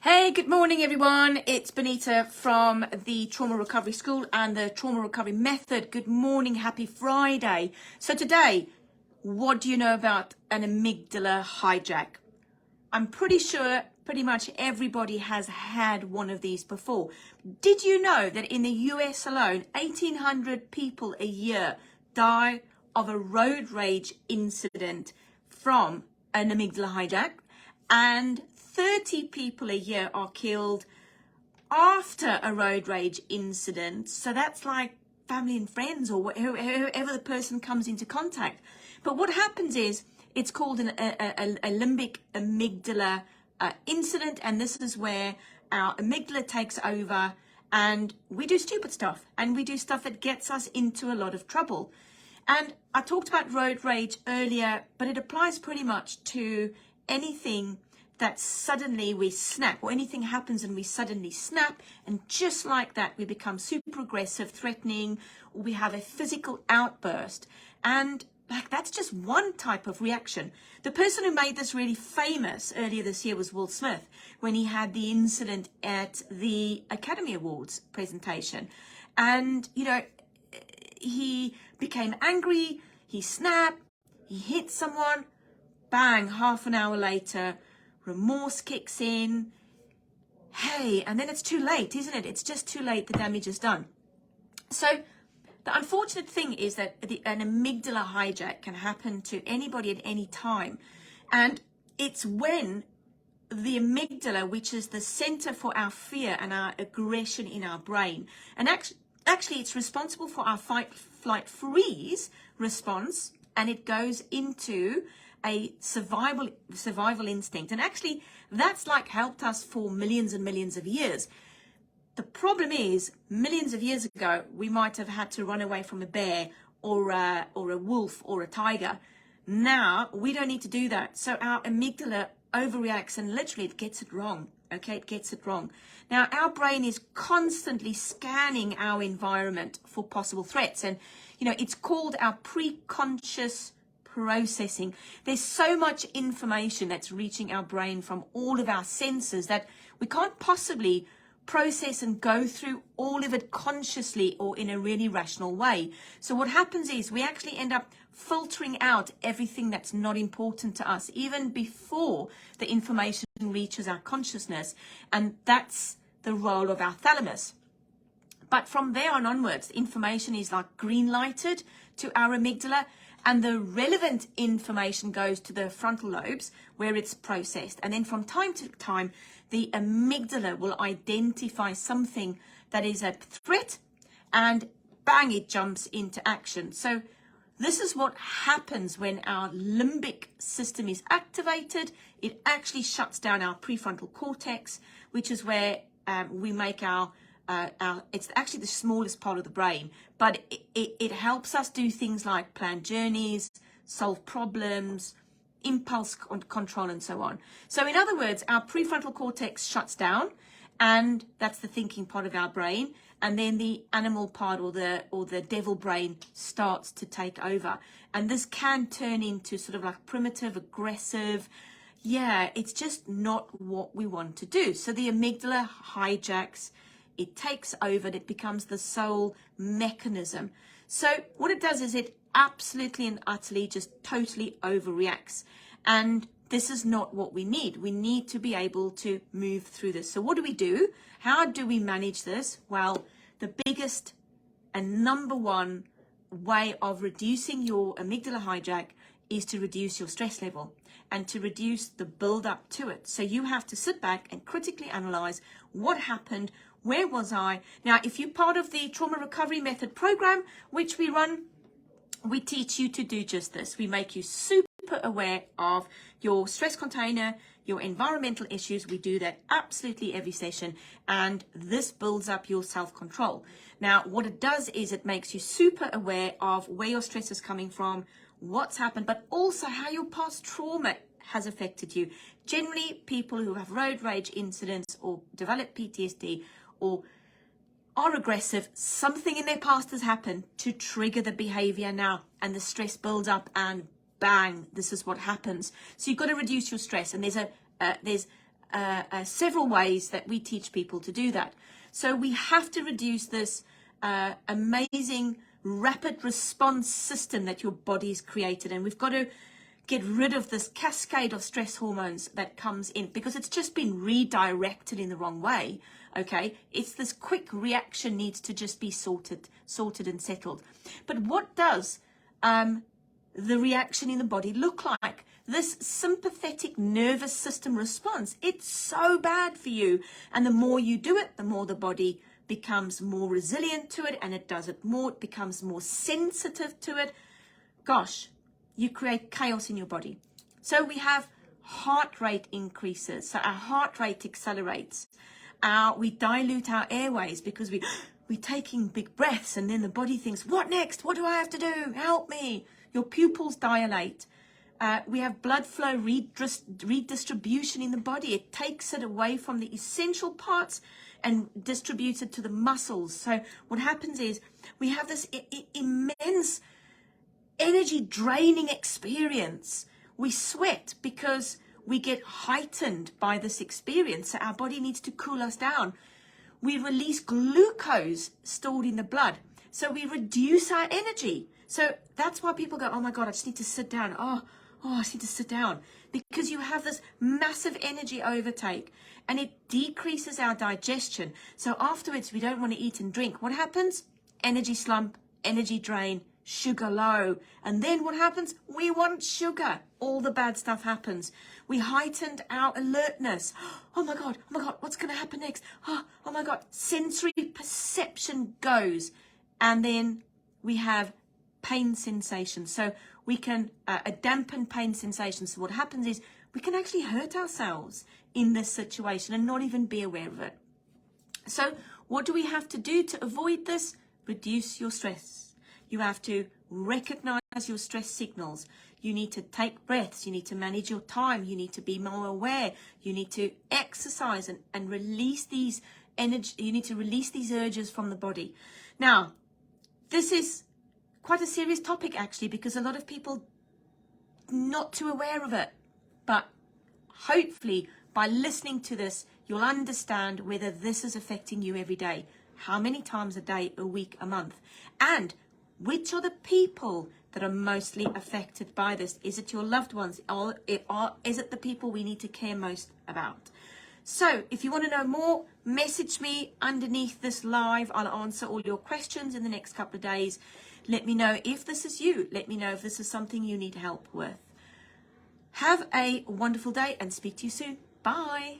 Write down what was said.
Hey, good morning, everyone. It's Bonita from the Trauma Recovery School and the Trauma Recovery Method. Good morning. Happy Friday. So today, what do you know about an amygdala hijack? I'm pretty sure pretty much everybody has had one of these before. Did you know that in the US alone, 1,800 people a year die of a road rage incident from an amygdala hijack? And 30 people a year are killed after a road rage incident. So that's like family and friends or whoever the person comes into contact. But what happens is it's called a limbic amygdala incident. And this is where our amygdala takes over and we do stupid stuff and we do stuff that gets us into a lot of trouble. And I talked about road rage earlier, but it applies pretty much to anything that suddenly we snap, or anything happens and we suddenly snap, and just like that we become super aggressive, threatening, or we have a physical outburst. And like that's just one type of reaction. The person who made this really famous earlier this year was Will Smith, when he had the incident at the Academy Awards presentation. And you know, he became angry, he snapped, he hit someone, bang, half an hour later, remorse kicks in. Hey, and then it's too late, isn't it? It's just too late. The damage is done. So the unfortunate thing is that an amygdala hijack can happen to anybody at any time. And it's when the amygdala, which is the center for our fear and our aggression in our brain, and actually it's responsible for our fight, flight, freeze response, and it goes into a survival instinct. And actually that's like helped us for millions and millions of years. The problem is, millions of years ago, we might have had to run away from a bear or a wolf or a tiger. Now we don't need to do that. So our amygdala overreacts and literally it gets it wrong. Okay, it gets it wrong. Now our brain is constantly scanning our environment for possible threats. And you know, it's called our preconscious processing. There's so much information that's reaching our brain from all of our senses that we can't possibly process and go through all of it consciously or in a really rational way. So what happens is we actually end up filtering out everything that's not important to us, even before the information reaches our consciousness. And that's the role of our thalamus. But from there on onwards, information is like green lighted to our amygdala, and the relevant information goes to the frontal lobes where it's processed. And then from time to time, the amygdala will identify something that is a threat and bang, it jumps into action. So this is what happens when our limbic system is activated. It actually shuts down our prefrontal cortex, which is where we make it's actually the smallest part of the brain, but it helps us do things like plan journeys, solve problems, impulse control, and so on. So in other words, our prefrontal cortex shuts down, and that's the thinking part of our brain, and then the animal part or the devil brain starts to take over. And this can turn into sort of like primitive, aggressive. Yeah, it's just not what we want to do. So the amygdala hijacks, it takes over, and it becomes the sole mechanism. So what it does is it absolutely and utterly just totally overreacts. And this is not what we need. We need to be able to move through this. So what do? How do we manage this? Well, the biggest and number one way of reducing your amygdala hijack is to reduce your stress level and to reduce the build up to it. So you have to sit back and critically analyze what happened. Where was I? Now, if you're part of the Trauma Recovery Method program, which we run, we teach you to do just this. We make you super aware of your stress container, your environmental issues. We do that absolutely every session, and this builds up your self-control. Now, what it does is it makes you super aware of where your stress is coming from, what's happened, but also how your past trauma has affected you. Generally, people who have road rage incidents or develop PTSD or are aggressive, something in their past has happened to trigger the behavior now, and the stress builds up and bang, this is what happens. So you've got to reduce your stress, and there's several ways that we teach people to do that. So we have to reduce this amazing rapid response system that your body's created, and we've got to get rid of this cascade of stress hormones that comes in because it's just been redirected in the wrong way. Okay, it's this quick reaction needs to just be sorted and settled. But what does the reaction in the body look like? This sympathetic nervous system response, it's so bad for you. And the more you do it, the more the body becomes more resilient to it, and it does it more, it becomes more sensitive to it. Gosh, you create chaos in your body. So we have heart rate increases. So our heart rate accelerates. We dilute our airways because we're taking big breaths, and then the body thinks, what next? What do I have to do? Help me. Your pupils dilate. We have blood flow redistribution in the body. It takes it away from the essential parts and distributes it to the muscles. So what happens is we have this immense energy draining experience. We sweat because we get heightened by this experience. So our body needs to cool us down. We release glucose stored in the blood. So we reduce our energy. So that's why people go, oh my God, I just need to sit down. Oh, I just need to sit down. Because you have this massive energy overtake and it decreases our digestion. So afterwards, we don't want to eat and drink. What happens? Energy slump, energy drain, sugar low. And then what happens? We want sugar. All the bad stuff happens. We heightened our alertness. Oh my God, what's going to happen next? Oh my God, sensory perception goes. And then we have pain sensation. So we can dampen pain sensation. So what happens is we can actually hurt ourselves in this situation and not even be aware of it. So what do we have to do to avoid this? Reduce your stress. You have to recognize your stress signals. You need to take breaths. You need to manage your time. You need to be more aware. You need to exercise and release these energy. You need to release these urges from the body. Now, this is quite a serious topic actually, because a lot of people not too aware of it. But hopefully by listening to this, you'll understand whether this is affecting you every day. How many times a day, a week, a month? And which are the people that are mostly affected by this? Is it your loved ones? Or is it the people we need to care most about? So if you want to know more, message me underneath this live. I'll answer all your questions in the next couple of days. Let me know if this is you. Let me know if this is something you need help with. Have a wonderful day and speak to you soon. Bye.